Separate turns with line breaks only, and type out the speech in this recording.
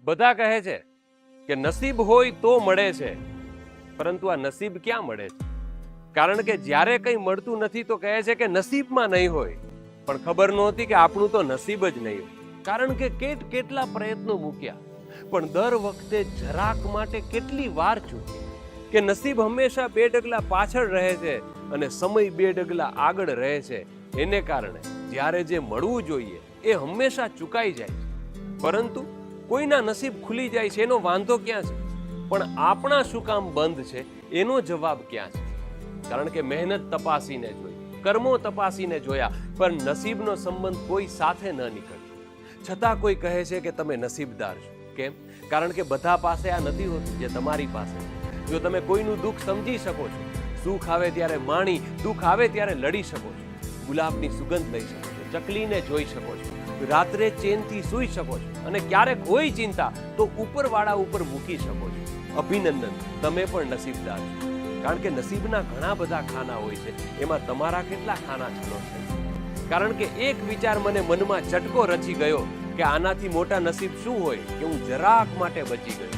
બધા કહે છે કે નસીબ હોય તો મળે છે, પરંતુ આ નસીબ ક્યાં મળે છે? કારણ કે જ્યારે કંઈ મળતું નથી તો કહે છે કે નસીબમાં નહીં હોય, પણ ખબર નહોતી કે આપણું તો નસીબ જ નહીં હોય. કારણ કે કેટલા પ્રયત્નો મૂક્યા, પણ દર વખતે જરાક માટે કેટલી વાર ચૂકી કે નસીબ હંમેશા 2 ડગલા પાછળ રહે છે અને સમય 2 ડગલા આગળ રહે છે. એને કારણે જ્યારે જે મળવું જોઈએ એ હંમેશા ચૂકાઈ જાય છે. પરંતુ કોઈના નસીબ ખુલી જાય છે એનો વાંધો ક્યાં છે, પણ આપણા શું કામ બંધ છે એનો જવાબ ક્યાં છે? કારણ કે મહેનત તપાસીને જોઈ, કર્મો તપાસીને જોયા, પણ નસીબનો સંબંધ કોઈ સાથે ન નીકળ્યો. છતાં કોઈ કહે છે કે તમે નસીબદાર છો. કેમ? કારણ કે બધા પાસે આ નથી હોતું જે તમારી પાસે છે. જો તમે કોઈનું દુઃખ સમજી શકો છો, સુખ આવે ત્યારે માણી, દુઃખ આવે ત્યારે લડી શકો છો, ગુલાબની સુગંધ લઈ શકો છો, ચકલીને જોઈ શકો છો, રાત્રે ચેનથી સૂઈ શકો છો, અને ક્યારેક હોય ચિંતા તો ઉપરવાળા ઉપર મૂકી શકો છો. અભિનંદન, તમે પણ નસીબદાર છો. કારણ કે નસીબના ઘણા બધા ખાના હોય છે, એમાં તમારા કેટલા ખાના છલો છે? કારણ કે એક વિચાર મને મનમાં ચટકો રચી ગયો કે આનાથી મોટા નસીબ શું હોય કે હું જરાક માટે બચી ગયો.